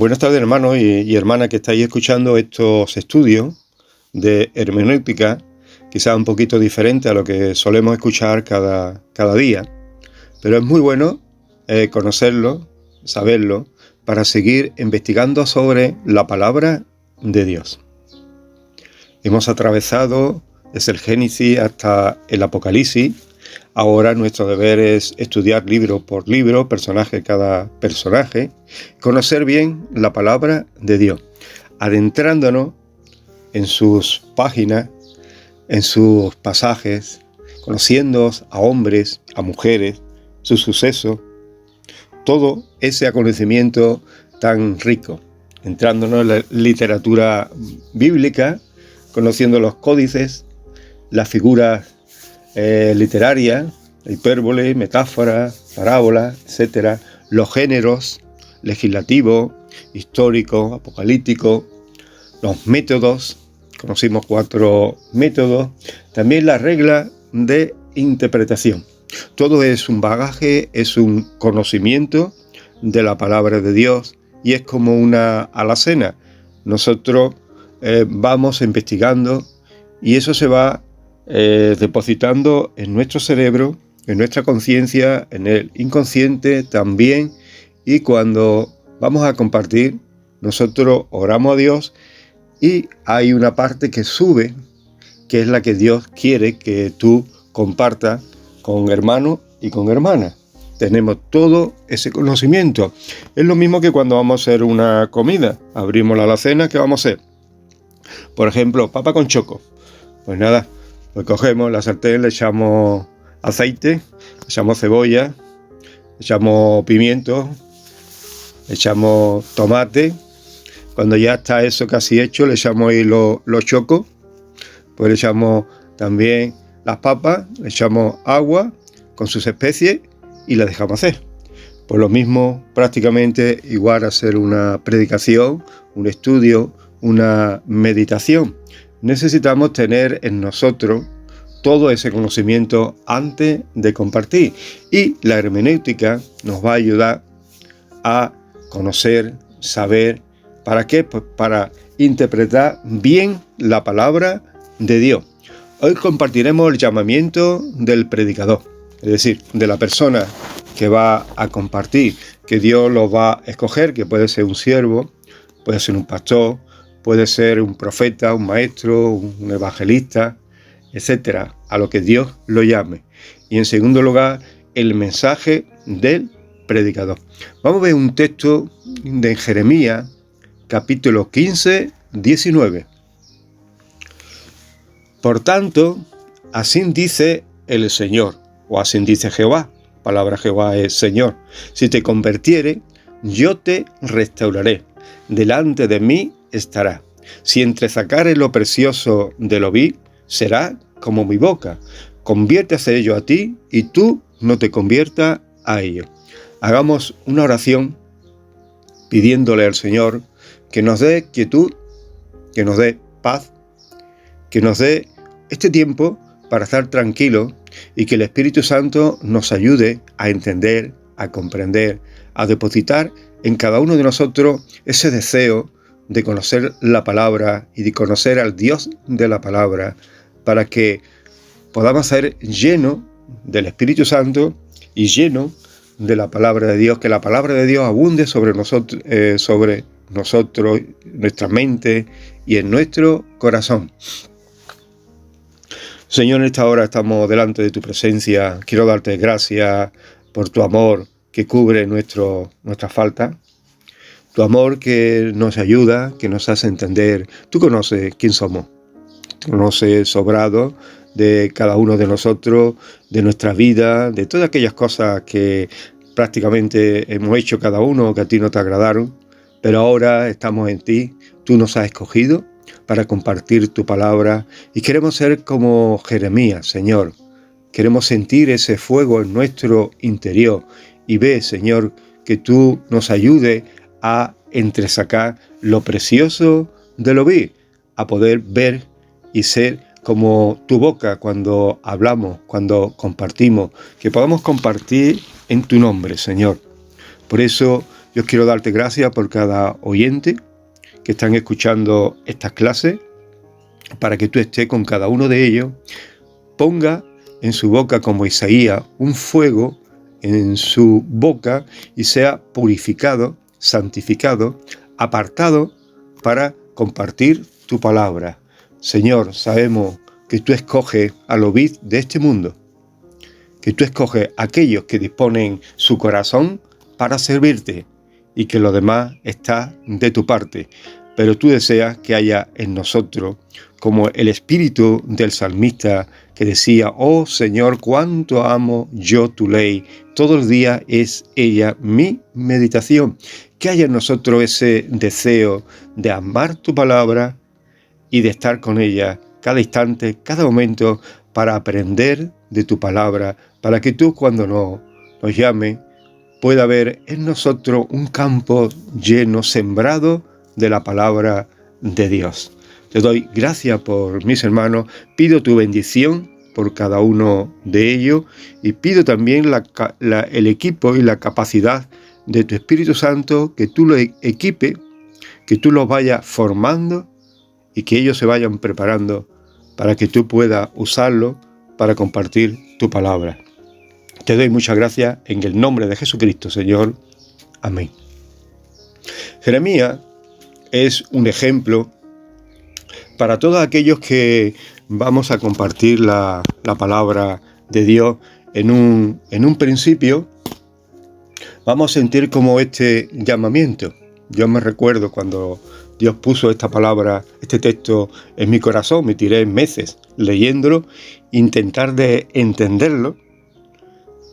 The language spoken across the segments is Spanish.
Buenas tardes, hermanos y hermanas que estáis escuchando estos estudios de hermenéutica, quizás un poquito diferente a lo que solemos escuchar cada día, pero es muy bueno conocerlo, saberlo, para seguir investigando sobre la palabra de Dios. Hemos atravesado desde el Génesis hasta el Apocalipsis. Ahora nuestro deber es estudiar libro por libro, personaje cada personaje, conocer bien la palabra de Dios, adentrándonos en sus páginas, en sus pasajes, conociendo a hombres, a mujeres, sus sucesos, todo ese acontecimiento tan rico, entrándonos en la literatura bíblica, conociendo los códices, las figuras literarias, hipérbole, metáfora, parábola, etcétera, los géneros legislativo, histórico, apocalíptico, los métodos, conocimos 4 métodos, también la regla de interpretación. Todo es un bagaje, es un conocimiento de la palabra de Dios y es como una alacena. Nosotros vamos investigando y eso se va depositando en nuestro cerebro, en nuestra conciencia, en el inconsciente también, y cuando vamos a compartir, nosotros oramos a Dios y hay una parte que sube, que es la que Dios quiere que tú compartas con hermanos y con hermanas. Tenemos todo ese conocimiento. Es lo mismo que cuando vamos a hacer una comida. Abrimos la alacena, ¿qué vamos a hacer? Por ejemplo, papa con choco. Pues nada, pues cogemos la sartén, le echamos aceite, le echamos cebolla, le echamos pimiento, le echamos tomate. Cuando ya está eso casi hecho, le echamos ahí los chocos, pues le echamos también las papas, le echamos agua con sus especies y la dejamos hacer. Pues lo mismo, prácticamente igual a hacer una predicación, un estudio, una meditación. Necesitamos tener en nosotros todo ese conocimiento antes de compartir. Y la hermenéutica nos va a ayudar a conocer, saber. ¿Para qué? Pues para interpretar bien la palabra de Dios. Hoy compartiremos el llamamiento del predicador, es decir, de la persona que va a compartir, que Dios lo va a escoger, que puede ser un siervo, puede ser un pastor, puede ser un profeta, un maestro, un evangelista, etcétera, a lo que Dios lo llame. Y en segundo lugar, el mensaje del predicador. Vamos a ver un texto de Jeremías, capítulo 15, 19. Por tanto, así dice el Señor, o así dice Jehová. Palabra Jehová es Señor. Si te convirtiere, yo te restauraré. Delante de mí estará. Si entresacare lo precioso de lo vil, será como mi boca. Conviértase ello a ti y tú no te conviertas a ello. Hagamos una oración pidiéndole al Señor que nos dé quietud, que nos dé paz, que nos dé este tiempo para estar tranquilos y que el Espíritu Santo nos ayude a entender, a comprender, a depositar en cada uno de nosotros ese deseo de conocer la palabra y de conocer al Dios de la palabra, para que podamos ser llenos del Espíritu Santo y llenos de la palabra de Dios, que la palabra de Dios abunde sobre nosotros, nuestra mente y en nuestro corazón. Señor, en esta hora estamos delante de tu presencia. Quiero darte gracias por tu amor que cubre nuestra falta, tu amor que nos ayuda, que nos hace entender. Tú conoces quién somos, tú conoces sobrado de cada uno de nosotros, de nuestra vida, de todas aquellas cosas que prácticamente hemos hecho cada uno que a ti no te agradaron, pero ahora estamos en ti, tú nos has escogido para compartir tu palabra y queremos ser como Jeremías, Señor. Queremos sentir ese fuego en nuestro interior y ve, Señor, que tú nos ayudes a entresacar lo precioso de lo vil, a poder ver y ser como tu boca cuando hablamos, cuando compartimos, que podamos compartir en tu nombre, Señor. Por eso Yo quiero darte gracias por cada oyente que están escuchando estas clases, para que tú estés con cada uno de ellos. Ponga en su boca, como Isaías, un fuego en su boca y sea purificado, santificado, apartado para compartir tu palabra. Señor, sabemos que tú escoges a los vid de este mundo, que tú escoges a aquellos que disponen su corazón para servirte y que lo demás está de tu parte. Pero tú deseas que haya en nosotros, como el espíritu del salmista que decía: oh Señor, cuánto amo yo tu ley, todo el día es ella mi meditación. Que haya en nosotros ese deseo de amar tu palabra y de estar con ella cada instante, cada momento, para aprender de tu palabra, para que tú, cuando nos llames, pueda haber en nosotros un campo lleno, sembrado de la palabra de Dios. Te doy gracias por mis hermanos, pido tu bendición por cada uno de ellos y pido también el equipo y la capacidad de tu Espíritu Santo, que tú lo equipe, que tú los vayas formando y que ellos se vayan preparando para que tú puedas usarlo para compartir tu palabra. Te doy muchas gracias en el nombre de Jesucristo, Señor. Amén. Jeremías es un ejemplo para todos aquellos que vamos a compartir la palabra de Dios. En un principio vamos a sentir como este llamamiento. Yo me recuerdo cuando Dios puso esta palabra, este texto en mi corazón, me tiré meses leyéndolo, intentar de entenderlo,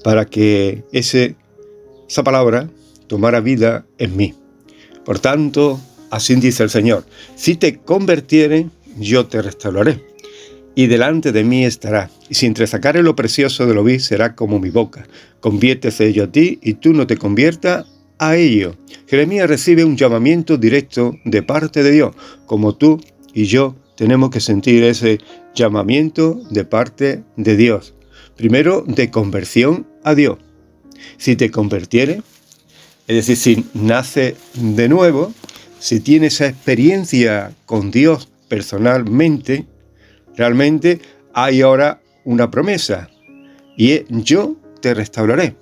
para que esa palabra tomara vida en mí. Por tanto, así dice el Señor: si te convirtieres, yo te restauraré, y delante de mí estará. Y si entresacare lo precioso de lo vil, será como mi boca. Conviértese ello a ti, y tú no te conviertas a ello. Jeremías recibe un llamamiento directo de parte de Dios, como tú y yo tenemos que sentir ese llamamiento de parte de Dios. Primero, de conversión a Dios. Si te convirtieres, es decir, si naces de nuevo, si tienes esa experiencia con Dios personalmente, realmente hay ahora una promesa, y es: yo te restauraré.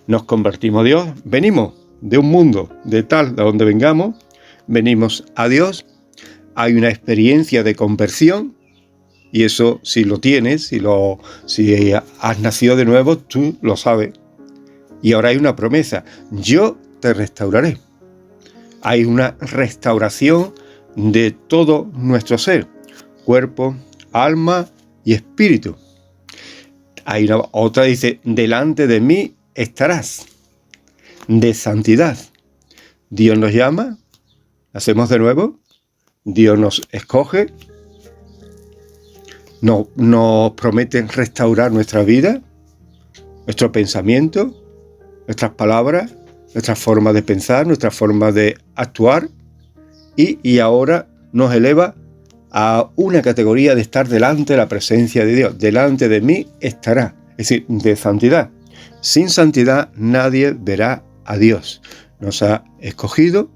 Nos convertimos a Dios, venimos de un mundo de donde vengamos, venimos a Dios, hay una experiencia de conversión, y eso, si lo tienes, si has nacido de nuevo, tú lo sabes. Y ahora hay una promesa: yo te restauraré. Hay una restauración de todo nuestro ser, cuerpo, alma y espíritu. Hay otra, dice: delante de mí estarás, de santidad. Dios nos llama, nacemos de nuevo, Dios nos escoge, nos promete restaurar nuestra vida, nuestro pensamiento, nuestras palabras, nuestra forma de pensar, nuestra forma de actuar, y ahora nos eleva a una categoría de estar delante de la presencia de Dios. Delante de mí estará, es decir, de santidad. Sin santidad nadie verá a Dios. Nos ha escogido,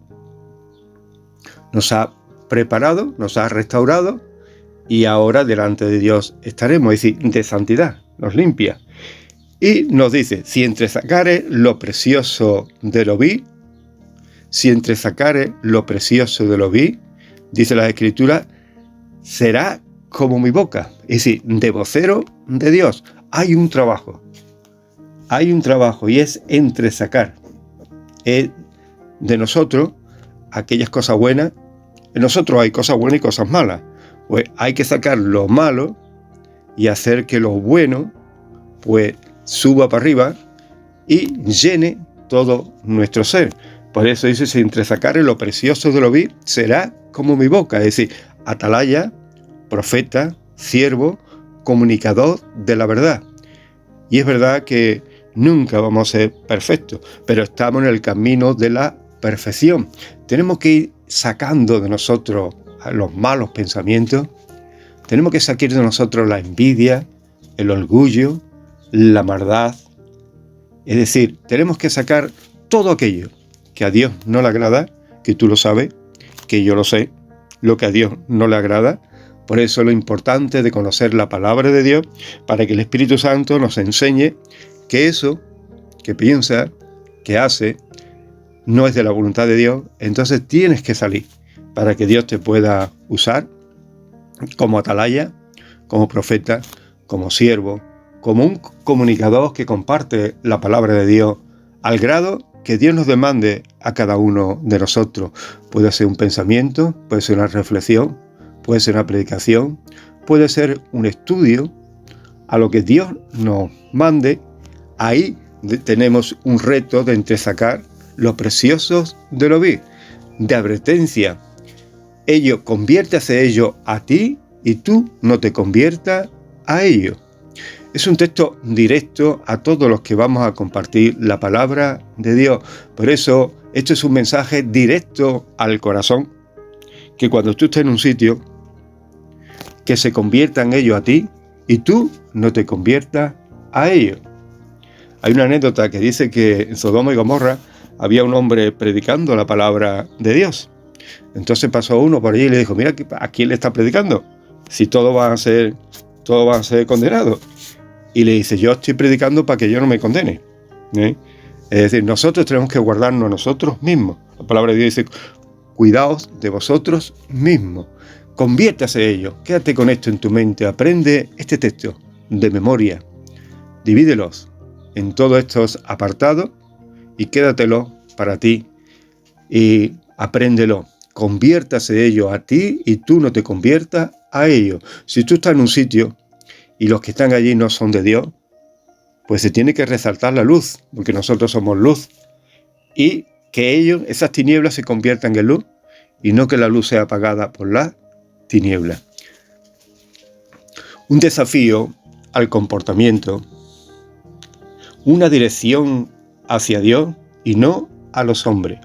nos ha preparado, nos ha restaurado, y ahora delante de Dios estaremos, es decir, de santidad, nos limpia. Y nos dice: si entresacare lo precioso de lo vil, si entresacare lo precioso de lo vil, dice la Escritura, será como mi boca. Es decir, de vocero de Dios. Hay un trabajo, y es entresacar. Es de nosotros aquellas cosas buenas. En nosotros hay cosas buenas y cosas malas. Pues hay que sacar lo malo y hacer que lo bueno pues suba para arriba y llene todo nuestro ser. Por eso dice: si entresacare lo precioso de lo vil, será como mi boca. Es decir, atalaya, profeta, siervo, comunicador de la verdad. Y es verdad que nunca vamos a ser perfectos, pero estamos en el camino de la perfección. Tenemos que ir sacando de nosotros los malos pensamientos, tenemos que sacar de nosotros la envidia, el orgullo, la maldad. Es decir, tenemos que sacar todo aquello que a Dios no le agrada, que tú lo sabes, que yo lo sé, lo que a Dios no le agrada. Por eso lo importante de conocer la palabra de Dios, para que el Espíritu Santo nos enseñe que eso que piensa, que hace, no es de la voluntad de Dios. Entonces tienes que salir para que Dios te pueda usar como atalaya, como profeta, como siervo, como un comunicador que comparte la palabra de Dios al grado que Dios nos demande a cada uno de nosotros. Puede ser un pensamiento, puede ser una reflexión, puede ser una predicación, puede ser un estudio, a lo que Dios nos mande. Ahí tenemos un reto de entresacar los preciosos de lo vil, de advertencia. Conviértase ello a ti y tú no te conviertas a ellos. Es un texto directo a todos los que vamos a compartir la palabra de Dios. Por eso, esto es un mensaje directo al corazón, que cuando tú estés en un sitio, que se conviertan ellos a ti y tú no te conviertas a ellos. Hay una anécdota que dice que en Sodoma y Gomorra había un hombre predicando la palabra de Dios. Entonces pasó uno por allí y le dijo: mira, ¿a quién le está predicando? Si todos van a ser condenados. Y le dice: yo estoy predicando para que yo no me condene. Es decir, nosotros tenemos que guardarnos nosotros mismos. La palabra de Dios dice: cuidaos de vosotros mismos. Conviértase ellos. Quédate con esto en tu mente. Aprende este texto de memoria. Divídelos en todos estos apartados y quédatelo para ti y apréndelo. Conviértase ellos a ti y tú no te conviertas a ellos. Si tú estás en un sitio y los que están allí no son de Dios, pues se tiene que resaltar la luz, porque nosotros somos luz. Y que ellos, esas tinieblas, se conviertan en luz y no que la luz sea apagada por la tiniebla. Un desafío al comportamiento, una dirección hacia Dios y no a los hombres.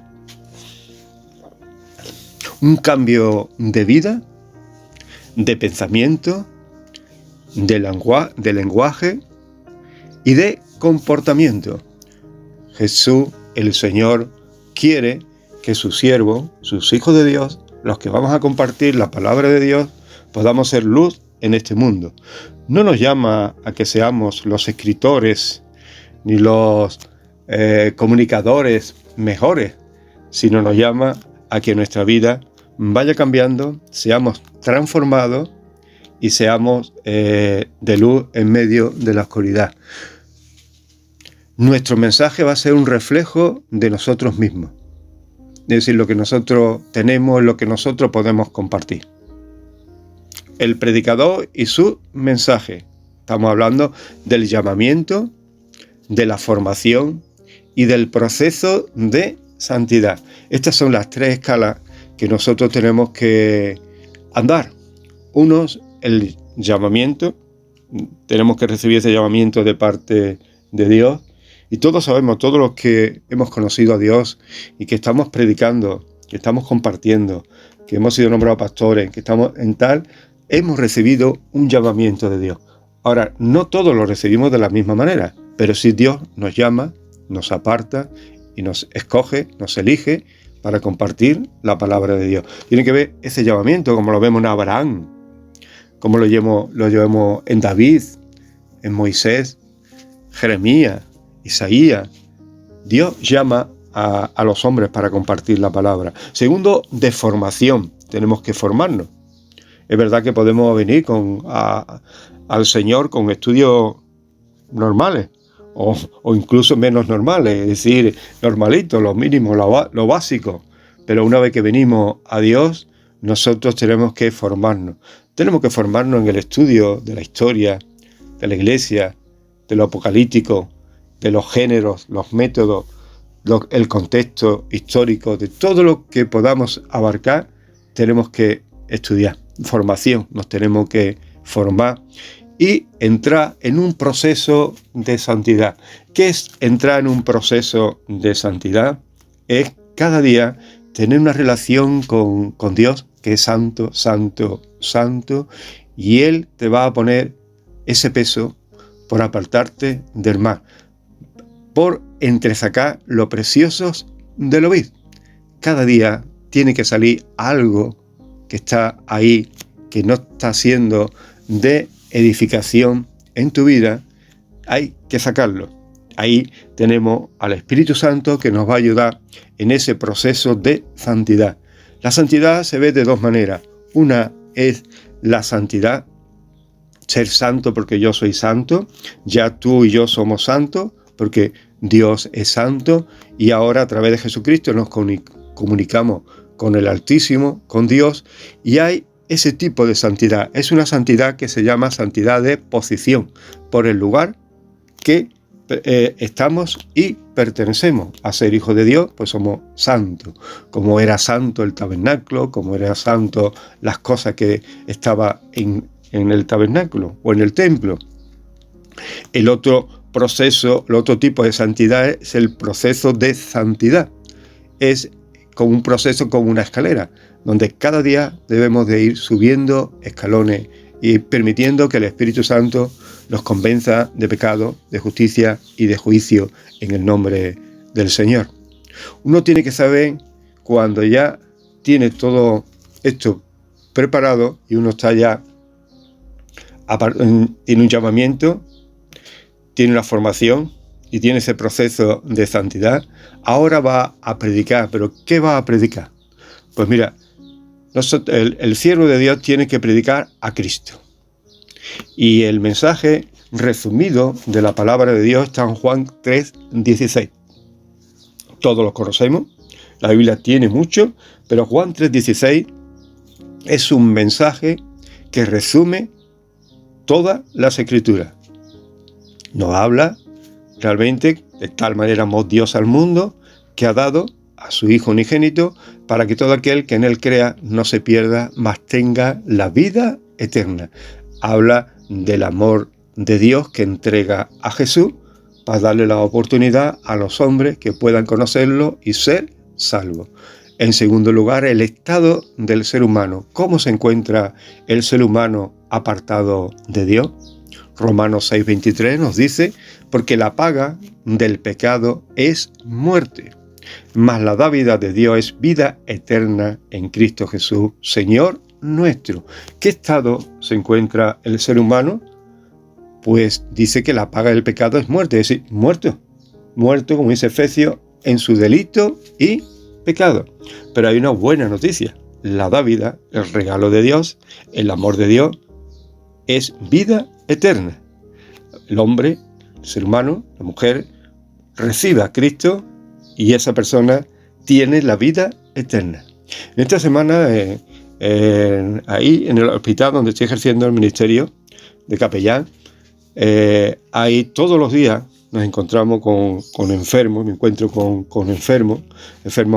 Un cambio de vida, de pensamiento, de lenguaje y de comportamiento. Jesús, el Señor, quiere que sus siervos, sus hijos de Dios, los que vamos a compartir la palabra de Dios, podamos ser luz en este mundo. No nos llama a que seamos los escritores ni los comunicadores mejores, sino nos llama a que nuestra vida vaya cambiando, seamos transformados y seamos de luz en medio de la oscuridad. Nuestro mensaje va a ser un reflejo de nosotros mismos. Es decir, lo que nosotros tenemos, lo que nosotros podemos compartir. El predicador y su mensaje. Estamos hablando del llamamiento, de la formación y del proceso de santidad. Estas son las tres escalas que nosotros tenemos que andar. Uno, el llamamiento. Tenemos que recibir ese llamamiento de parte de Dios. Y todos sabemos, todos los que hemos conocido a Dios y que estamos predicando, que estamos compartiendo, que hemos sido nombrados pastores, que estamos en tal, hemos recibido un llamamiento de Dios. Ahora, no todos lo recibimos de la misma manera, pero sí Dios nos llama, nos aparta y nos escoge, nos elige para compartir la palabra de Dios. Tiene que ver ese llamamiento como lo vemos en Abraham, como lo llevamos en David, en Moisés, Jeremías, Isaías. Dios llama a los hombres para compartir la palabra. Segundo, de formación. Tenemos que formarnos. Es verdad que podemos venir al Señor con estudios normales o incluso menos normales, es decir, normalitos, lo mínimo, lo básico. Pero una vez que venimos a Dios, nosotros tenemos que formarnos. Tenemos que formarnos en el estudio de la historia, de la iglesia, de lo apocalíptico, de los géneros, los métodos, el contexto histórico, de todo lo que podamos abarcar, tenemos que estudiar. Formación, nos tenemos que formar y entrar en un proceso de santidad. ¿Qué es entrar en un proceso de santidad? Es cada día tener una relación con Dios que es santo, santo, santo, y Él te va a poner ese peso por apartarte del mal, por entresacar los preciosos de la vid. Cada día tiene que salir algo que está ahí, que no está siendo de edificación en tu vida. Hay que sacarlo. Ahí tenemos al Espíritu Santo que nos va a ayudar en ese proceso de santidad. La santidad se ve de dos maneras. Una es la santidad, ser santo porque yo soy santo, ya tú y yo somos santos porque Dios es santo, y ahora a través de Jesucristo nos comunicamos con el Altísimo, con Dios, y hay ese tipo de santidad. Es una santidad que se llama santidad de posición, por el lugar que estamos y pertenecemos. A ser hijos de Dios, pues somos santos, como era santo el tabernáculo, como era santo las cosas que estaban en el tabernáculo o en el templo. El otro proceso, el otro tipo de santidad es el proceso de santidad. Es como un proceso, como una escalera, donde cada día debemos de ir subiendo escalones y permitiendo que el Espíritu Santo nos convenza de pecado, de justicia y de juicio en el nombre del Señor. Uno tiene que saber cuando ya tiene todo esto preparado y uno está ya, tiene un llamamiento, tiene una formación y tiene ese proceso de santidad, ahora va a predicar. ¿Pero qué va a predicar? Pues mira, el siervo de Dios tiene que predicar a Cristo. Y el mensaje resumido de la palabra de Dios está en Juan 3:16. Todos lo conocemos, la Biblia tiene mucho, pero Juan 3:16 es un mensaje que resume todas las Escrituras. Nos habla realmente de tal manera amó Dios al mundo que ha dado a su Hijo unigénito para que todo aquel que en él crea no se pierda, mas tenga la vida eterna. Habla del amor de Dios que entrega a Jesús para darle la oportunidad a los hombres que puedan conocerlo y ser salvos. En segundo lugar, el estado del ser humano. ¿Cómo se encuentra el ser humano apartado de Dios? Romanos 6:23 nos dice, porque la paga del pecado es muerte, mas la dádiva de Dios es vida eterna en Cristo Jesús, Señor nuestro. ¿Qué estado se encuentra el ser humano? Pues dice que la paga del pecado es muerte, es decir, muerto, como dice Efesios, en su delito y pecado. Pero hay una buena noticia, la dádiva, el regalo de Dios, el amor de Dios, es vida eterna. El hombre, el ser humano, la mujer, recibe a Cristo y esa persona tiene la vida eterna. En esta semana, ahí en el hospital donde estoy ejerciendo el ministerio de capellán, ahí todos los días nos encontramos con enfermos, me encuentro con enfermos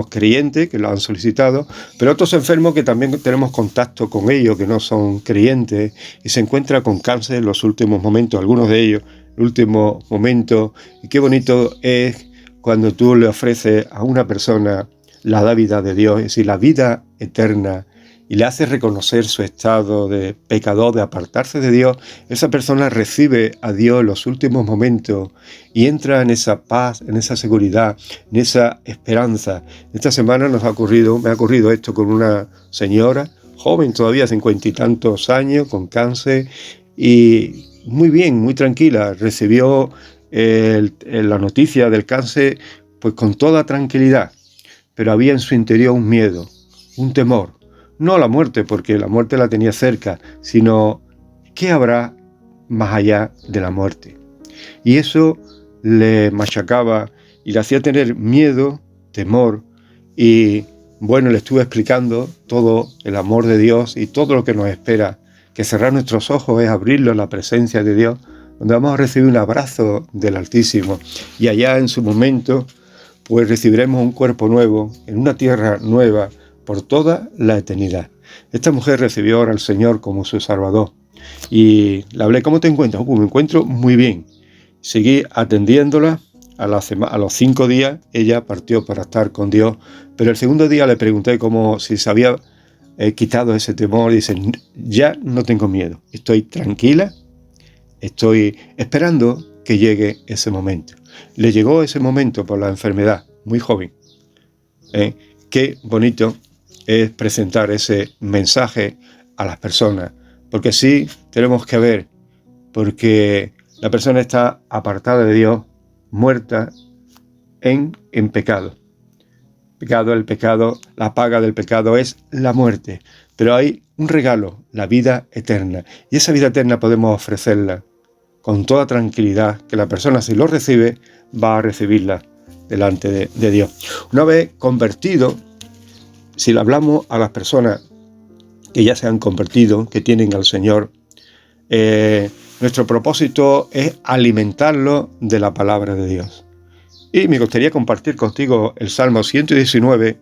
creyentes que lo han solicitado, pero otros enfermos que también tenemos contacto con ellos, que no son creyentes, y se encuentran con cáncer en los últimos momentos, algunos de ellos, el último momento, y qué bonito es cuando tú le ofreces a una persona la dádiva de Dios, es decir, la vida eterna, y le hace reconocer su estado de pecador, de apartarse de Dios, esa persona recibe a Dios en los últimos momentos y entra en esa paz, en esa seguridad, en esa esperanza. Esta semana me ha ocurrido esto con una señora, joven todavía, 50 y tantos años, con cáncer, y muy bien, muy tranquila, recibió la noticia del cáncer pues con toda tranquilidad, pero había en su interior un miedo, un temor. No a la muerte, porque la muerte la tenía cerca, sino ¿qué habrá más allá de la muerte? Y eso le machacaba y le hacía tener miedo, temor, y bueno, le estuve explicando todo el amor de Dios y todo lo que nos espera, que cerrar nuestros ojos es abrirlo en la presencia de Dios, donde vamos a recibir un abrazo del Altísimo, y allá en su momento, pues recibiremos un cuerpo nuevo, en una tierra nueva, por toda la eternidad. Esta mujer recibió ahora al Señor como su Salvador. Y le hablé, ¿cómo te encuentras? Me encuentro muy bien. Seguí atendiéndola. A los 5 días ella partió para estar con Dios. Pero el segundo día le pregunté si se había quitado ese temor. Y dice, ya no tengo miedo. Estoy tranquila. Estoy esperando que llegue ese momento. Le llegó ese momento por la enfermedad, muy joven. Qué bonito es presentar ese mensaje a las personas, porque sí tenemos que ver, porque la persona está apartada de Dios, muerta en pecado. El pecado, la paga del pecado es la muerte, pero hay un regalo, la vida eterna, y esa vida eterna podemos ofrecerla con toda tranquilidad, que la persona, si lo recibe, va a recibirla delante de Dios. Una vez convertido, si le hablamos a las personas que ya se han convertido, que tienen al Señor, nuestro propósito es alimentarlo de la palabra de Dios. Y me gustaría compartir contigo el Salmo 119,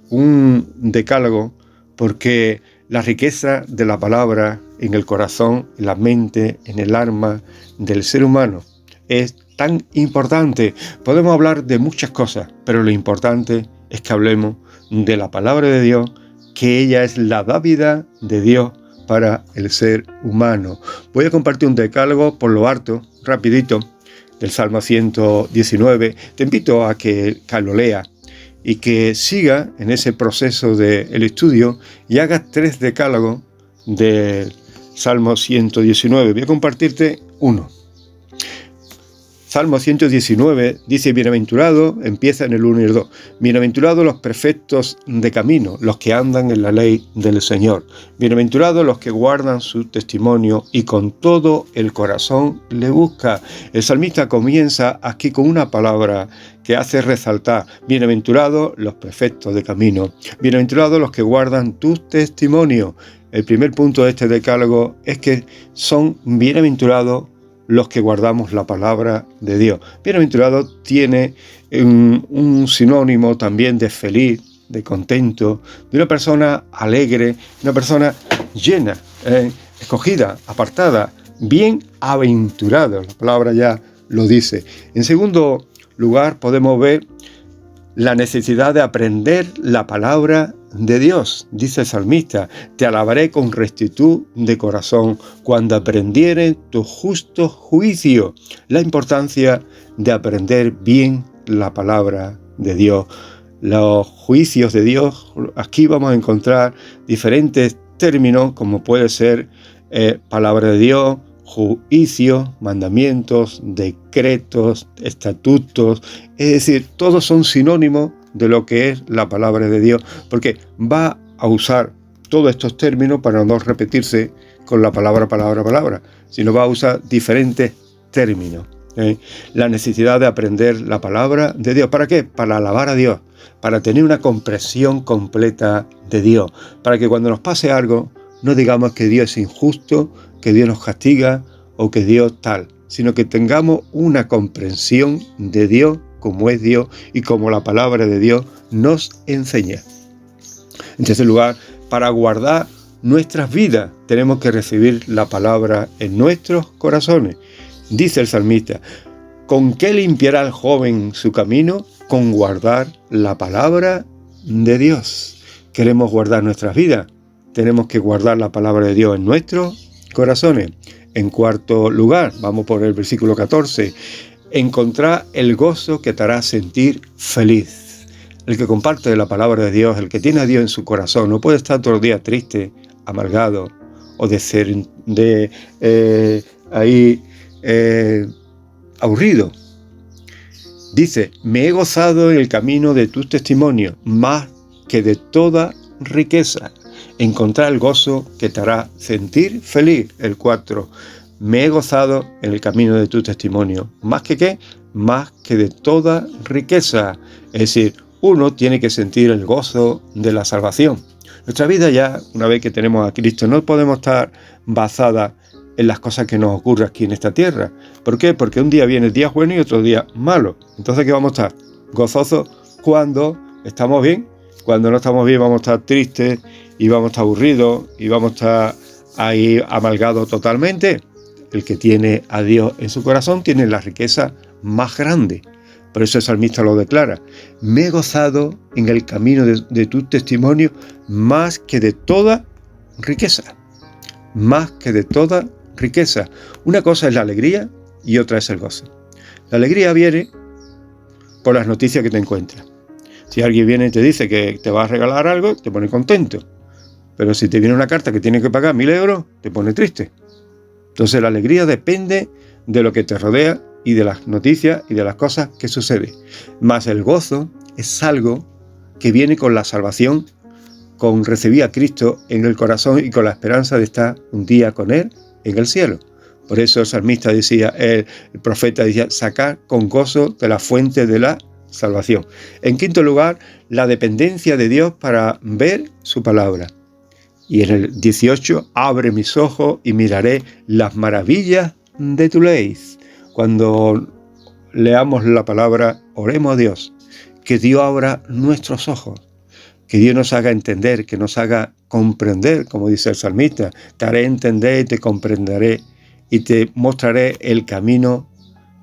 un decálogo, porque la riqueza de la palabra en el corazón, en la mente, en el alma del ser humano es tan importante. Podemos hablar de muchas cosas, pero lo importante es que hablemos de la palabra de Dios, que ella es la dávida de Dios para el ser humano. Voy a compartir un decálogo por lo harto, rapidito, del Salmo 119. Te invito a que lo leas y que siga en ese proceso del estudio y hagas 3 decálogos del Salmo 119. Voy a compartirte uno. Salmo 119 dice: bienaventurado, empieza en el 1 y el 2. Bienaventurados los perfectos de camino, los que andan en la ley del Señor. Bienaventurados los que guardan su testimonio y con todo el corazón le busca. El salmista comienza aquí con una palabra que hace resaltar: bienaventurados los perfectos de camino. Bienaventurados los que guardan tus testimonios. El primer punto de este decálogo es que son bienaventurados los que guardamos la palabra de Dios. Bienaventurado tiene un sinónimo también de feliz, de contento, de una persona alegre, una persona llena, escogida, apartada, bienaventurado. La palabra ya lo dice. En segundo lugar, podemos ver la necesidad de aprender la palabra de Dios. Dice el salmista: te alabaré con rectitud de corazón cuando aprendiere tu justo juicio. La importancia de aprender bien la palabra de Dios. Los juicios de Dios, aquí vamos a encontrar diferentes términos, como puede ser palabra de Dios, juicios, mandamientos, decretos, estatutos. Es decir, todos son sinónimos de lo que es la palabra de Dios, porque va a usar todos estos términos para no repetirse con la palabra, sino va a usar diferentes términos. La necesidad de aprender la palabra de Dios. ¿Para qué? Para alabar a Dios, para tener una comprensión completa de Dios, para que cuando nos pase algo no digamos que Dios es injusto, que Dios nos castiga o que Dios tal, sino que tengamos una comprensión de Dios como es Dios y como la palabra de Dios nos enseña. En tercer lugar, para guardar nuestras vidas tenemos que recibir la palabra en nuestros corazones. Dice el salmista: ¿con qué limpiará el joven su camino? Con guardar la palabra de Dios. ¿Queremos guardar nuestras vidas? Tenemos que guardar la palabra de Dios en nuestros corazones. En cuarto lugar, vamos por el versículo 14. Encontrar el gozo que te hará sentir feliz. El que comparte la palabra de Dios, el que tiene a Dios en su corazón, no puede estar todo el día triste, amargado o aburrido. Dice: me he gozado en el camino de tus testimonios más que de toda riqueza. Encontrar el gozo que te hará sentir feliz. El 4. Me he gozado en el camino de tu testimonio. ¿Más que qué? Más que de toda riqueza. Es decir, uno tiene que sentir el gozo de la salvación. Nuestra vida ya, una vez que tenemos a Cristo, no podemos estar basada en las cosas que nos ocurren aquí en esta tierra. ¿Por qué? Porque un día viene el día bueno y otro día malo. Entonces, ¿qué vamos a estar? Gozosos cuando estamos bien. Cuando no estamos bien vamos a estar tristes y vamos a estar aburridos y vamos a estar ahí amargados totalmente. El que tiene a Dios en su corazón tiene la riqueza más grande. Por eso el salmista lo declara: me he gozado en el camino de tu testimonio más que de toda riqueza. Más que de toda riqueza. Una cosa es la alegría y otra es el gozo. La alegría viene por las noticias que te encuentras. Si alguien viene y te dice que te va a regalar algo, te pone contento. Pero si te viene una carta que tienes que pagar 1.000 euros, te pone triste. Entonces la alegría depende de lo que te rodea y de las noticias y de las cosas que suceden. Más el gozo es algo que viene con la salvación, con recibir a Cristo en el corazón y con la esperanza de estar un día con Él en el cielo. Por eso el salmista decía, el profeta decía, sacar con gozo de la fuente de la salvación. En quinto lugar, la dependencia de Dios para ver su palabra. Y en el 18, abre mis ojos y miraré las maravillas de tu ley. Cuando leamos la palabra, oremos a Dios, que Dios abra nuestros ojos, que Dios nos haga entender, que nos haga comprender, como dice el salmista, te haré entender y te comprenderé y te mostraré el camino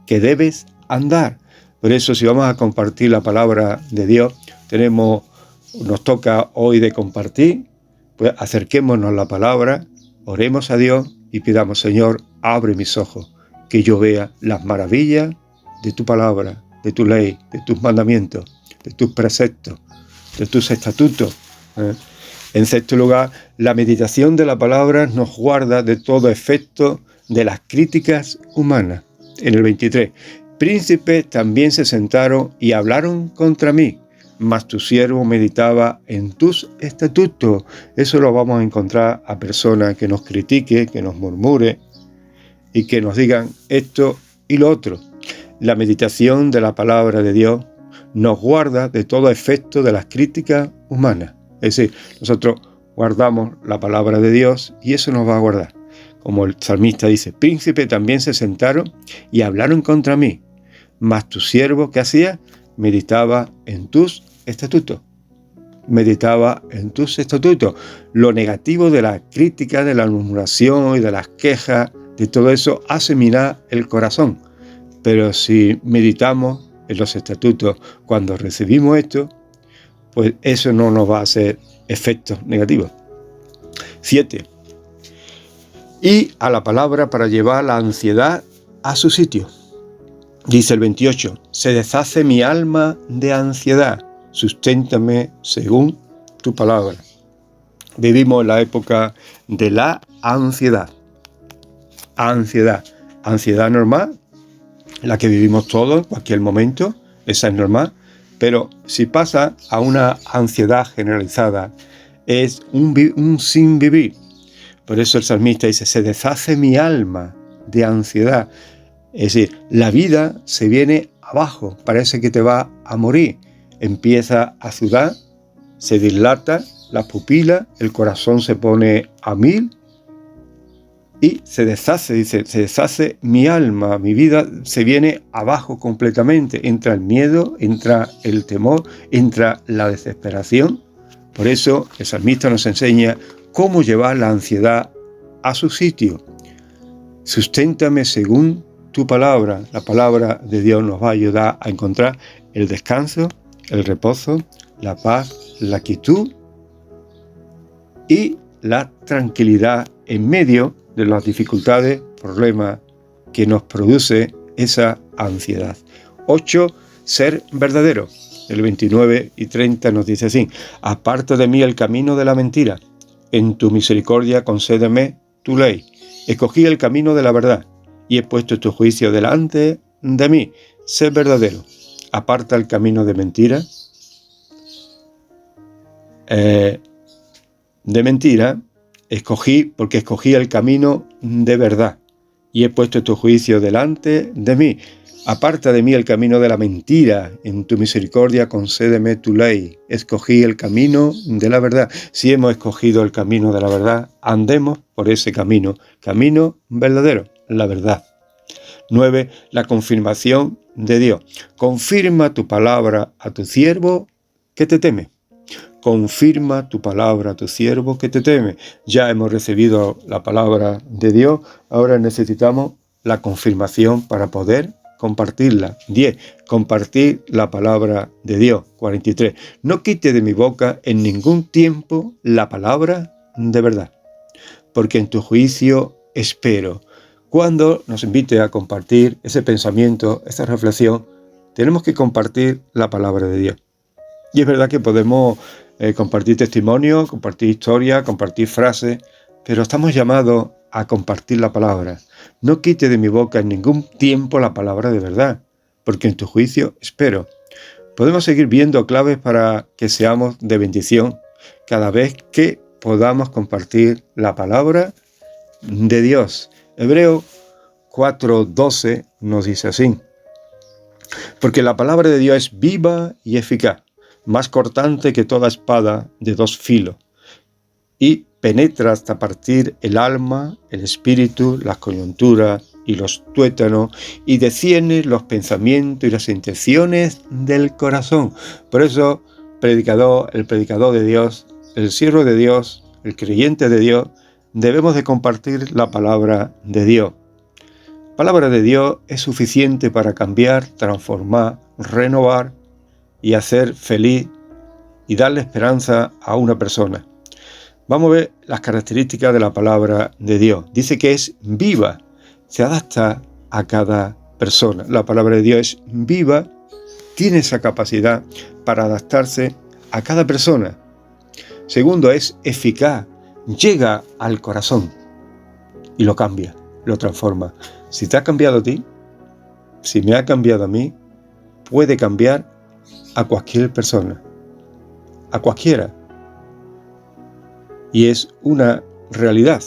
que debes andar. Por eso, si vamos a compartir la palabra de Dios, nos toca hoy de compartir, pues acerquémonos a la palabra, oremos a Dios y pidamos, Señor, abre mis ojos, que yo vea las maravillas de tu palabra, de tu ley, de tus mandamientos, de tus preceptos, de tus estatutos. En sexto lugar, la meditación de la palabra nos guarda de todo efecto de las críticas humanas. En el 23, príncipes también se sentaron y hablaron contra mí, mas tu siervo meditaba en tus estatutos. Eso lo vamos a encontrar a personas que nos critiquen, que nos murmuren y que nos digan esto y lo otro. La meditación de la palabra de Dios nos guarda de todo efecto de las críticas humanas. Es decir, nosotros guardamos la palabra de Dios y eso nos va a guardar. Como el salmista dice, príncipes también se sentaron y hablaron contra mí, mas tu siervo, ¿qué hacía? Meditaba en tus estatutos. Meditaba en tus estatutos. Lo negativo de la crítica, de la murmuración y de las quejas, de todo eso hace minar el corazón. Pero si meditamos en los estatutos cuando recibimos esto, pues eso no nos va a hacer efectos negativos. 7. Y a la palabra para llevar la ansiedad a su sitio. Dice el 28, se deshace mi alma de ansiedad, susténtame según tu palabra. Vivimos en la época de la ansiedad. Ansiedad normal, la que vivimos todos en cualquier momento, esa es normal, pero si pasa a una ansiedad generalizada, es un sin vivir. Por eso el salmista dice, se deshace mi alma de ansiedad. Es decir, la vida se viene abajo, parece que te va a morir. Empieza a sudar, se dilata la pupila, el corazón se pone a 1000 y se deshace, dice, se deshace mi alma, mi vida se viene abajo completamente. Entra el miedo, entra el temor, entra la desesperación. Por eso el salmista nos enseña cómo llevar la ansiedad a su sitio. Susténtame según tu palabra. La palabra de Dios nos va a ayudar a encontrar el descanso, el reposo, la paz, la quietud y la tranquilidad en medio de las dificultades, problemas que nos produce esa ansiedad. 8. Ser verdadero. El 29 y 30 nos dice así, aparta de mí el camino de la mentira, en tu misericordia concédeme tu ley. Escogí el camino de la verdad y he puesto tu juicio delante de mí. Sé verdadero. Aparta el camino de mentira. Porque escogí el camino de verdad y he puesto tu juicio delante de mí. Aparta de mí el camino de la mentira, en tu misericordia concédeme tu ley. Escogí el camino de la verdad. Si hemos escogido el camino de la verdad, andemos por ese camino verdadero, la verdad. 9. La confirmación de Dios. Confirma tu palabra a tu siervo que te teme. Confirma tu palabra a tu siervo que te teme. Ya hemos recibido la palabra de Dios, ahora necesitamos la confirmación para poder compartirla. 10. Compartir la palabra de Dios. 43. No quite de mi boca en ningún tiempo la palabra de verdad, porque en tu juicio espero. Cuando nos invite a compartir ese pensamiento, esa reflexión, tenemos que compartir la palabra de Dios. Y es verdad que podemos compartir testimonios, compartir historias, compartir frases, pero estamos llamados a compartir la palabra. No quite de mi boca en ningún tiempo la palabra de verdad, porque en tu juicio espero. Podemos seguir viendo claves para que seamos de bendición cada vez que podamos compartir la palabra de Dios. Hebreos 4:12 nos dice así: porque la palabra de Dios es viva y eficaz, más cortante que toda espada de dos filos, y penetra hasta partir el alma, el espíritu, las coyunturas y los tuétanos, y discierne los pensamientos y las intenciones del corazón. Por eso, el predicador de Dios, el siervo de Dios, el creyente de Dios, debemos de compartir la palabra de Dios. La palabra de Dios es suficiente para cambiar, transformar, renovar y hacer feliz y darle esperanza a una persona. Vamos a ver las características de la palabra de Dios. Dice que es viva, se adapta a cada persona. La palabra de Dios es viva, tiene esa capacidad para adaptarse a cada persona. Segundo, es eficaz, llega al corazón y lo cambia, lo transforma. Si te ha cambiado a ti, si me ha cambiado a mí, puede cambiar a cualquier persona, a cualquiera. Y es una realidad.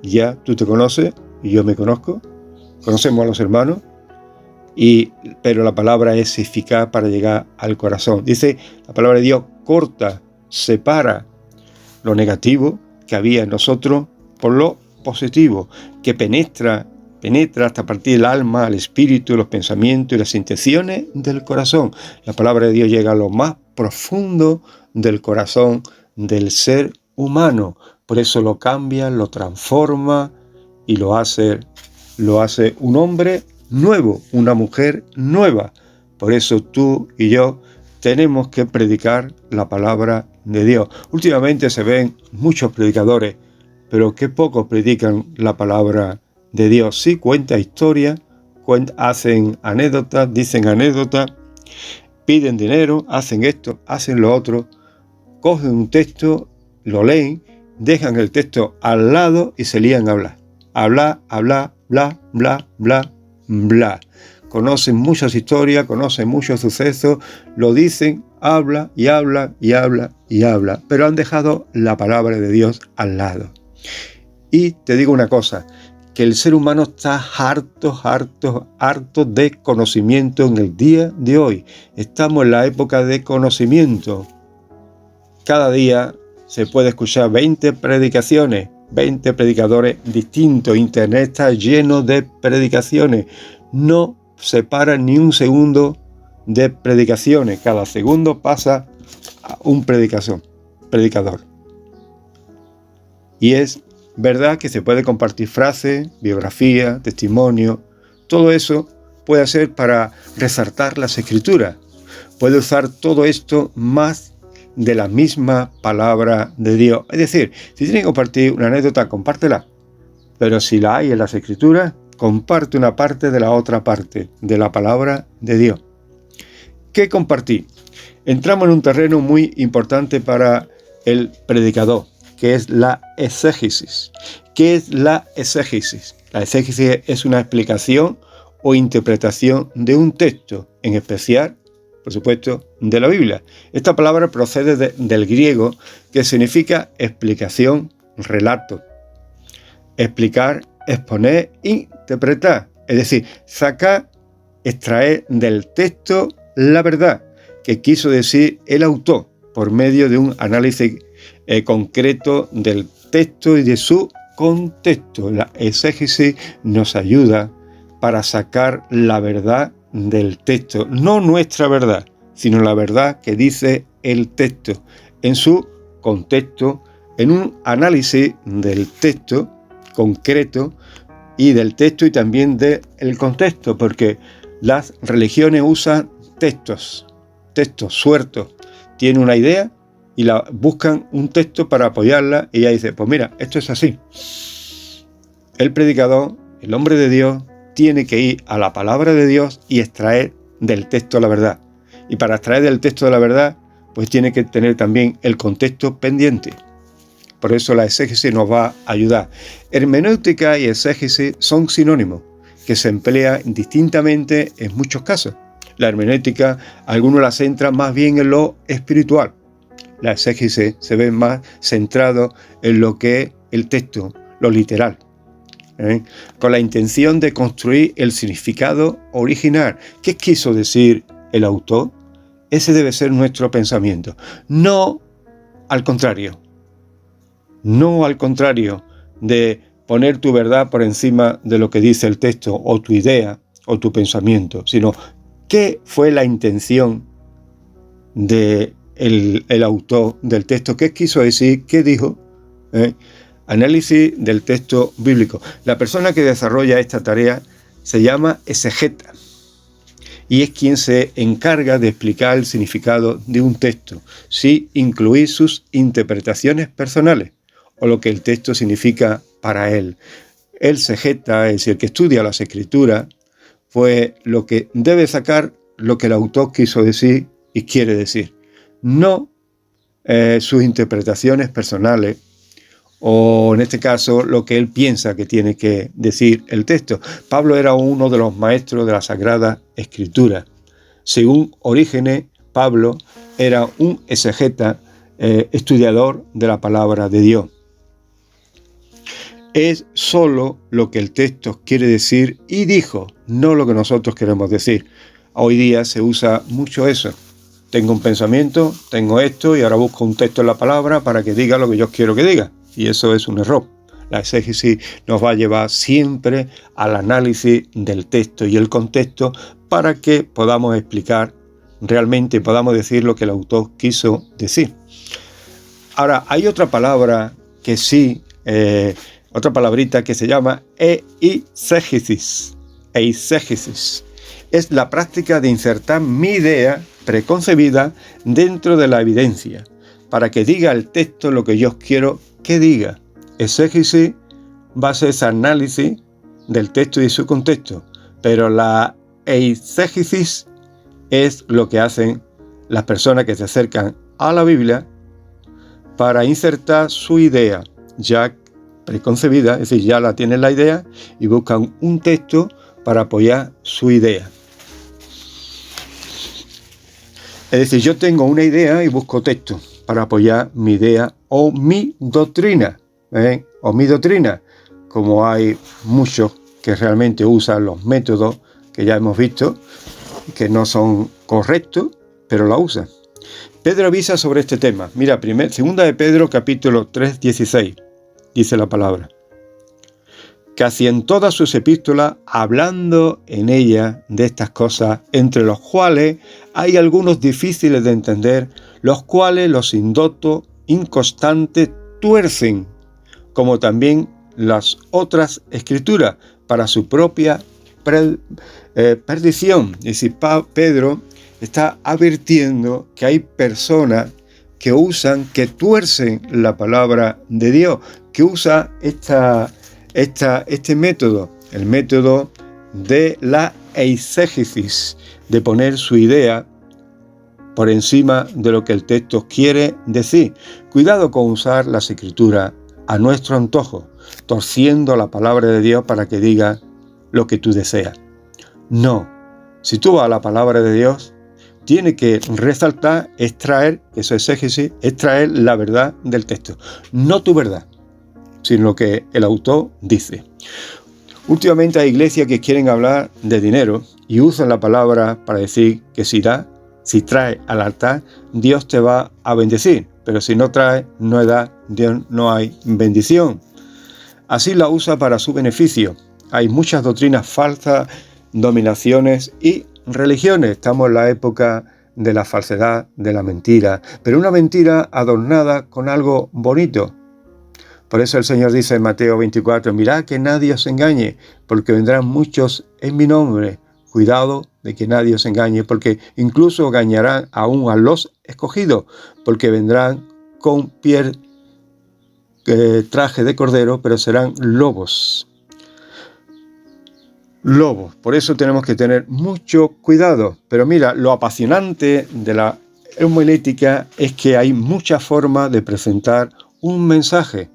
Ya tú te conoces y yo me conozco, conocemos a los hermanos, pero la palabra es eficaz para llegar al corazón. Dice, la palabra de Dios corta, separa lo negativo que había en nosotros por lo positivo, que penetra hasta partir el alma, el espíritu, los pensamientos y las intenciones del corazón. La palabra de Dios llega a lo más profundo del corazón del ser humano. Por eso lo cambia, lo transforma y lo hace un hombre nuevo, una mujer nueva. Por eso tú y yo tenemos que predicar la palabra de Dios. Últimamente se ven muchos predicadores, pero qué pocos predican la palabra de Dios. Sí, cuenta historias, hacen anécdotas, dicen anécdotas, piden dinero, hacen esto, hacen lo otro, cogen un texto, lo leen, dejan el texto al lado y se lían a hablar. Hablar, bla, bla, bla, bla. Conocen muchas historias, conocen muchos sucesos, lo dicen, habla y habla y habla y habla, pero han dejado la palabra de Dios al lado. Y te digo una cosa, que el ser humano está harto de conocimiento en el día de hoy. Estamos en la época de conocimiento. Cada día se puede escuchar 20 predicaciones, 20 predicadores distintos. Internet está lleno de predicaciones. No se para ni un segundo de predicaciones. Cada segundo pasa a un predicador. Y es verdad que se puede compartir frases, biografía, testimonio. Todo eso puede ser para resaltar las escrituras. Puede usar todo esto más de la misma palabra de Dios. Es decir, si tienes que compartir una anécdota, compártela. Pero si la hay en las escrituras, comparte una parte de la otra parte, de la palabra de Dios. ¿Qué compartir? Entramos en un terreno muy importante para el predicador, que es la exégesis. ¿Qué es la exégesis? La exégesis es una explicación o interpretación de un texto, en especial, por supuesto, de la Biblia. Esta palabra procede del griego, que significa explicación, relato. Explicar, exponer, interpretar. Es decir, sacar, extraer del texto la verdad que quiso decir el autor por medio de un análisis concreto del texto y de su contexto. La exégesis nos ayuda para sacar la verdad del texto, no nuestra verdad, sino la verdad que dice el texto en su contexto, en un análisis del texto concreto y del texto y también del contexto, porque las religiones usan textos sueltos, tienen una idea y buscan un texto para apoyarla y ella dice, pues mira, esto es así. El predicador, el hombre de Dios, tiene que ir a la palabra de Dios y extraer del texto la verdad. Y para extraer del texto de la verdad pues tiene que tener también el contexto pendiente. Por eso la exégesis nos va a ayudar. Hermenéutica y exégesis son sinónimos que se emplean distintamente en muchos casos. La hermenéutica, algunos la centran más bien en lo espiritual. La exégesis se ve más centrado en lo que es el texto, lo literal, con la intención de construir el significado original. ¿Qué quiso decir el autor? Ese debe ser nuestro pensamiento. No al contrario. No al contrario de poner tu verdad por encima de lo que dice el texto o tu idea o tu pensamiento, sino qué fue la intención del autor del texto, qué quiso decir, qué dijo. Análisis del texto bíblico. La persona que desarrolla esta tarea se llama exegeta y es quien se encarga de explicar el significado de un texto, sin incluir sus interpretaciones personales o lo que el texto significa para él. El exegeta, es decir, el que estudia las escrituras, pues lo que debe sacar lo que el autor quiso decir y quiere decir, no sus interpretaciones personales o en este caso lo que él piensa que tiene que decir el texto. Pablo era uno de los maestros de la Sagrada Escritura. Según Orígenes, Pablo era un exegeta, estudiador de la palabra de Dios. Es solo lo que el texto quiere decir y dijo, no lo que nosotros queremos decir. Hoy día se usa mucho eso. Tengo un pensamiento, tengo esto y ahora busco un texto en la palabra para que diga lo que yo quiero que diga. Y eso es un error. La exégesis nos va a llevar siempre al análisis del texto y el contexto para que podamos explicar realmente, podamos decir lo que el autor quiso decir. Ahora, hay otra palabra que sí, otra palabrita que se llama eisegesis. Eisegesis es la práctica de insertar mi idea preconcebida dentro de la evidencia para que diga el texto lo que yo quiero que diga. Exégesis va a ser ese análisis del texto y su contexto, pero la eisegesis es lo que hacen las personas que se acercan a la Biblia para insertar su idea ya preconcebida, es decir, ya la tienen la idea y buscan un texto para apoyar su idea. Es decir, yo tengo una idea y busco texto para apoyar mi idea o mi doctrina. O mi doctrina, como hay muchos que realmente usan los métodos que ya hemos visto, que no son correctos, pero la usan. Pedro avisa sobre este tema. Mira, segunda de Pedro, capítulo 3, 16, dice la palabra. Casi en todas sus epístolas, hablando en ellas de estas cosas, entre los cuales hay algunos difíciles de entender, los cuales los indoctos inconstantes tuercen, como también las otras escrituras, para su propia perdición. Es decir, Pedro está advirtiendo que hay personas que tuercen la palabra de Dios, que usa este método, el método de la eisegesis, de poner su idea por encima de lo que el texto quiere decir. Cuidado con usar las escrituras a nuestro antojo, torciendo la palabra de Dios para que diga lo que tú deseas. No, si tú vas a la palabra de Dios, tiene que resaltar, extraer, eso es exégesis, extraer la verdad del texto, no tu verdad, sino lo que el autor dice. Últimamente hay iglesias que quieren hablar de dinero y usan la palabra para decir que si trae al altar, Dios te va a bendecir, pero si no trae, no da, Dios no hay bendición. Así la usa para su beneficio. Hay muchas doctrinas falsas, dominaciones y religiones. Estamos en la época de la falsedad, de la mentira, pero una mentira adornada con algo bonito. Por eso el Señor dice en Mateo 24, mirad que nadie os engañe, porque vendrán muchos en mi nombre. Cuidado de que nadie os engañe, porque incluso engañarán aún a los escogidos, porque vendrán con piel, traje de cordero, pero serán lobos. Lobos. Por eso tenemos que tener mucho cuidado. Pero mira, lo apasionante de la hermenéutica es que hay muchas formas de presentar un mensaje,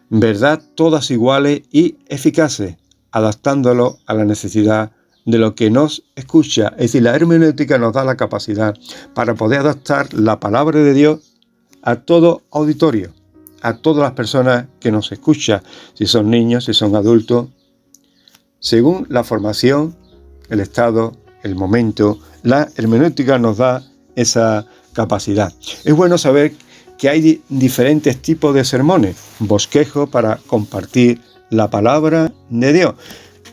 verdad todas iguales y eficaces, adaptándolo a la necesidad de lo que nos escucha. Es decir, la hermenéutica nos da la capacidad para poder adaptar la palabra de Dios a todo auditorio, a todas las personas que nos escuchan, si son niños, si son adultos, según la formación, el estado, el momento. La hermenéutica nos da esa capacidad. Es bueno saber que hay diferentes tipos de sermones, bosquejo para compartir la palabra de Dios.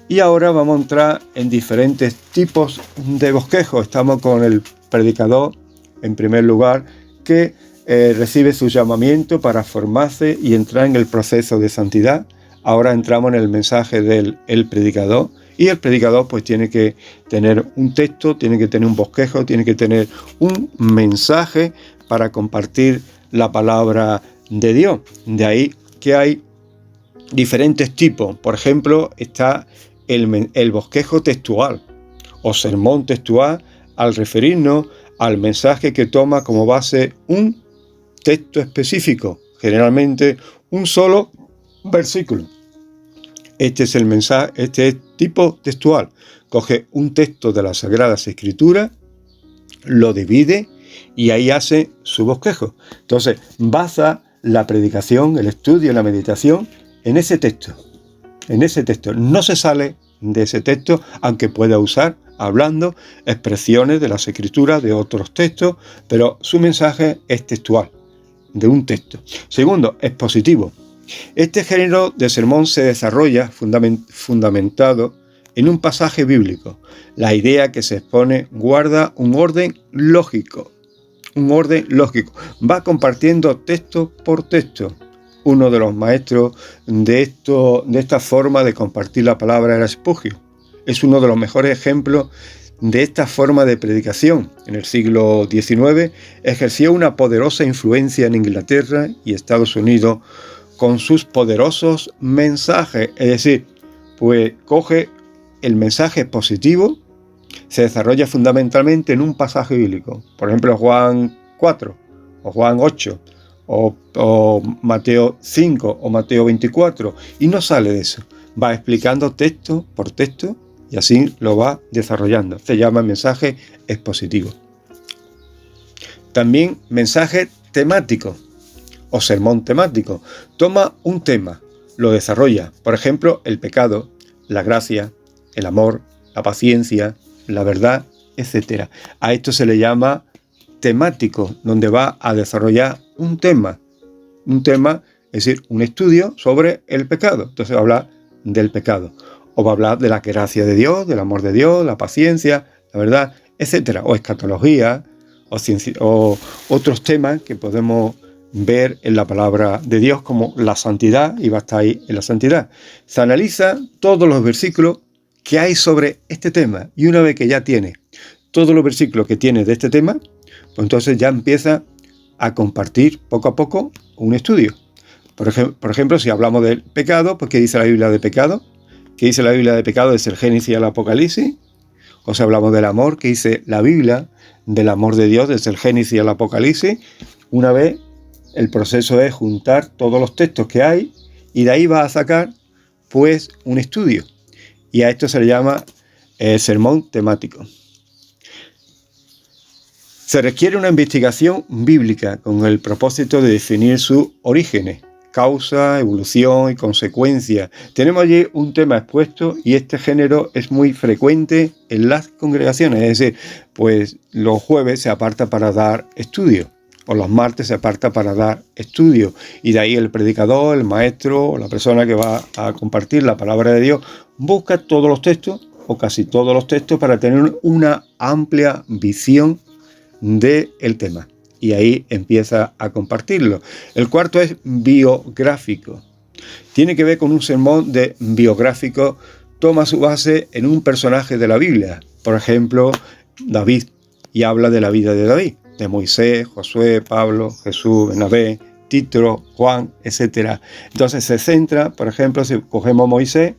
Y ahora vamos a entrar en diferentes tipos de bosquejo. Estamos con el predicador, en primer lugar, que recibe su llamamiento para formarse y entrar en el proceso de santidad. Ahora entramos en el mensaje del predicador, y el predicador pues tiene que tener un texto, tiene que tener un bosquejo, tiene que tener un mensaje para compartir la palabra de Dios. De ahí que hay diferentes tipos. Por ejemplo, está el bosquejo textual o sermón textual, al referirnos al mensaje que toma como base un texto específico, generalmente un solo versículo. Este es el mensaje, este es tipo textual. Coge un texto de las Sagradas Escrituras, lo divide y ahí hace su bosquejo. Entonces, basa la predicación, el estudio, la meditación en ese texto. En ese texto. No se sale de ese texto, aunque pueda usar, hablando, expresiones de las Escrituras, de otros textos, pero su mensaje es textual, de un texto. Segundo, expositivo. Este género de sermón se desarrolla fundamentado en un pasaje bíblico. La idea que se expone guarda un orden lógico. Va compartiendo texto por texto. Uno de los maestros de esta forma de compartir la palabra era Spurgeon. Es uno de los mejores ejemplos de esta forma de predicación. En el siglo XIX ejerció una poderosa influencia en Inglaterra y Estados Unidos con sus poderosos mensajes. Es decir, pues coge el mensaje positivo, se desarrolla fundamentalmente en un pasaje bíblico. Por ejemplo, Juan 4 o Juan 8 o Mateo 5 o Mateo 24, y no sale de eso. Va explicando texto por texto y así lo va desarrollando. Se llama mensaje expositivo. También mensaje temático o sermón temático. Toma un tema, lo desarrolla. Por ejemplo, el pecado, la gracia, el amor, la paciencia, la verdad, etc. A esto se le llama temático, donde va a desarrollar un tema, es decir, un estudio sobre el pecado. Entonces va a hablar del pecado, o va a hablar de la gracia de Dios, del amor de Dios, la paciencia, la verdad, etc. O escatología, o otros temas que podemos ver en la palabra de Dios, como la santidad, y va a estar ahí en la santidad. Se analiza todos los versículos que hay sobre este tema, y una vez que ya tiene todos los versículos que tiene de este tema, pues entonces ya empieza a compartir poco a poco un estudio. Por ejemplo, si hablamos del pecado, pues ¿qué dice la Biblia de pecado? ¿Qué dice la Biblia de pecado desde el Génesis al Apocalipsis? O si hablamos del amor, ¿qué dice la Biblia del amor de Dios desde el Génesis al Apocalipsis? Una vez, el proceso es juntar todos los textos que hay y de ahí va a sacar pues un estudio. Y a esto se le llama sermón temático. Se requiere una investigación bíblica con el propósito de definir sus orígenes, causa, evolución y consecuencia. Tenemos allí un tema expuesto y este género es muy frecuente en las congregaciones. Es decir, pues los jueves se aparta para dar estudio, o los martes se aparta para dar estudio, y de ahí el predicador, el maestro o la persona que va a compartir la palabra de Dios busca todos los textos o casi todos los textos para tener una amplia visión del tema, y ahí empieza a compartirlo. El cuarto es biográfico. Tiene que ver con un sermón de biográfico. Toma su base en un personaje de la Biblia, por ejemplo, David, y habla de la vida de David, de Moisés, Josué, Pablo, Jesús, Bernabé, Tito, Juan, etc. Entonces se centra, por ejemplo, si cogemos Moisés,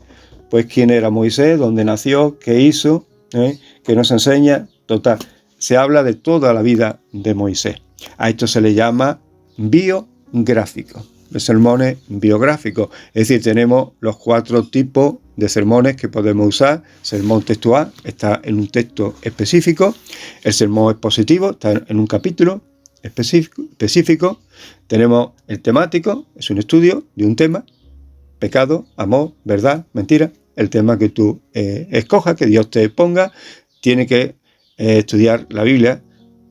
pues quién era Moisés, dónde nació, qué hizo, qué nos enseña, total. se habla de toda la vida de Moisés. A esto se le llama biográfico, los sermones biográficos. Es decir, tenemos los 4 tipos de sermones que podemos usar. Sermón textual está en un texto específico. El sermón expositivo está en un capítulo específico. Tenemos el temático, es un estudio de un tema. Pecado, amor, verdad, mentira. El tema que tú escojas, que Dios te ponga, tiene que estudiar la Biblia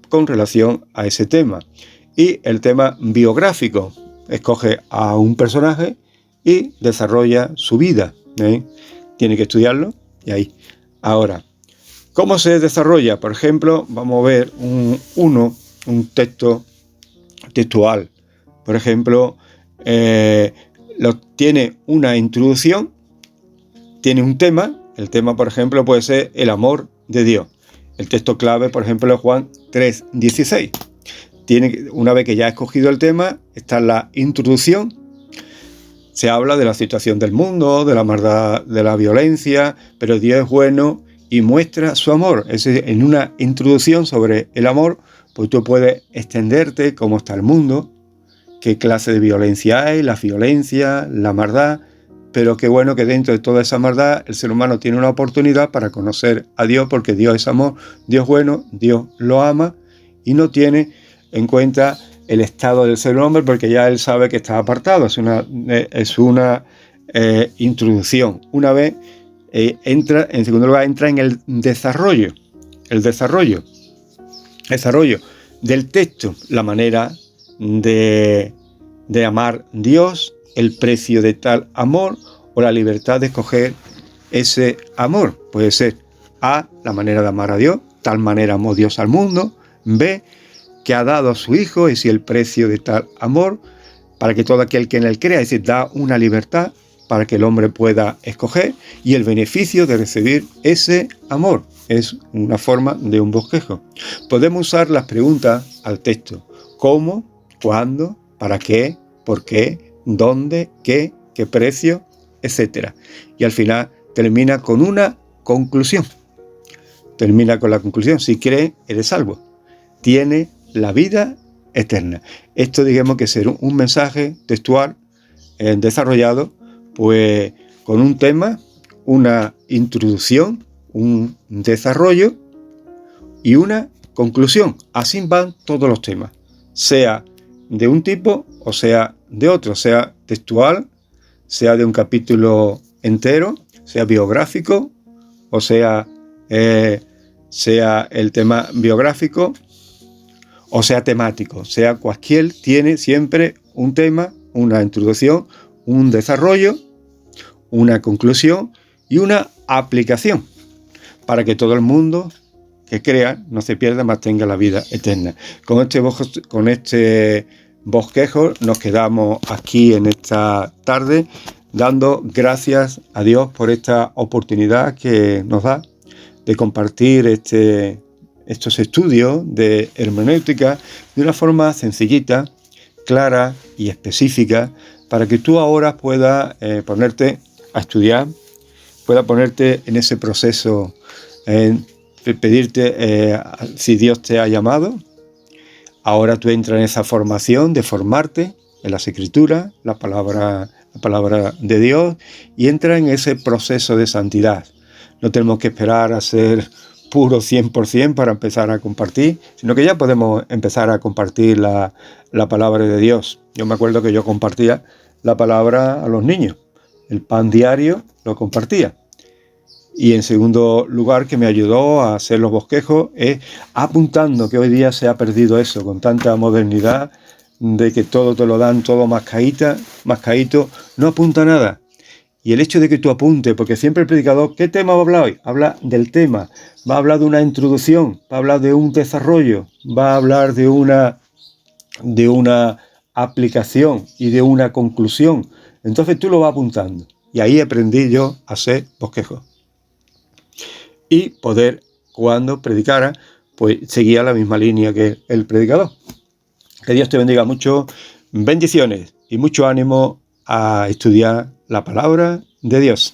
con relación a ese tema. Y el tema biográfico, escoge a un personaje y desarrolla su vida. Tiene que estudiarlo y ahí. Ahora, ¿cómo se desarrolla? Por ejemplo, vamos a ver un texto textual. Por ejemplo, tiene una introducción, tiene un tema. El tema, por ejemplo, puede ser el amor de Dios. El texto clave, por ejemplo, es Juan 3:16. Una vez que ya ha escogido el tema, está la introducción. Se habla de la situación del mundo, de la maldad, de la violencia, pero Dios es bueno y muestra su amor. En una introducción sobre el amor, pues tú puedes extenderte cómo está el mundo, qué clase de violencia hay, la violencia, la maldad, pero qué bueno que dentro de toda esa maldad el ser humano tiene una oportunidad para conocer a Dios, porque Dios es amor, Dios es bueno, Dios lo ama y no tiene en cuenta el estado del ser hombre, porque ya él sabe que está apartado. Es una introducción. Una vez en segundo lugar, entra en el desarrollo del texto, la manera de amar a Dios, el precio de tal amor o la libertad de escoger ese amor. Puede ser A, la manera de amar a Dios, tal manera amó Dios al mundo. B, que ha dado a su Hijo, y si el precio de tal amor, para que todo aquel que en él crea, es decir, da una libertad para que el hombre pueda escoger, y el beneficio de recibir ese amor. Es una forma de un bosquejo. Podemos usar las preguntas al texto: ¿cómo? ¿Cuándo? ¿Para qué? ¿Por qué? ¿Dónde? ¿Qué precio? Etcétera. Y al final termina con una conclusión. Termina con la conclusión: si crees, eres salvo. Tiene la vida eterna. Esto, digamos que es un mensaje textual desarrollado pues con un tema, una introducción, un desarrollo y una conclusión. Así van todos los temas, sea de un tipo o sea de otro, sea textual, sea de un capítulo entero, sea biográfico o sea el tema biográfico o sea temático, sea cualquier, tiene siempre un tema, una introducción, un desarrollo, una conclusión y una aplicación, para que todo el mundo que crea no se pierda, más tenga la vida eterna. Con este bosquejo nos quedamos aquí en esta tarde, dando gracias a Dios por esta oportunidad que nos da de compartir estos estudios de hermenéutica de una forma sencillita, clara y específica, para que tú ahora puedas ponerte a estudiar, puedas ponerte en ese proceso, pedirte si Dios te ha llamado. Ahora tú entras en esa formación de formarte en las Escrituras, la palabra de Dios, y entra en ese proceso de santidad. No tenemos que esperar a ser puro 100% para empezar a compartir, sino que ya podemos empezar a compartir la palabra de Dios. Yo me acuerdo que yo compartía la palabra a los niños, el pan diario lo compartía. Y en segundo lugar, que me ayudó a hacer los bosquejos, es apuntando, que hoy día se ha perdido eso, con tanta modernidad, de que todo te lo dan, todo mascadito, no apunta nada. Y el hecho de que tú apuntes, porque siempre el predicador, ¿qué tema va a hablar hoy? Habla del tema, va a hablar de una introducción, va a hablar de un desarrollo, va a hablar de una aplicación y de una conclusión. Entonces tú lo vas apuntando. Y ahí aprendí yo a hacer bosquejos. Y poder, cuando predicara, pues seguía la misma línea que el predicador. Que Dios te bendiga mucho, bendiciones y mucho ánimo a estudiar la palabra de Dios.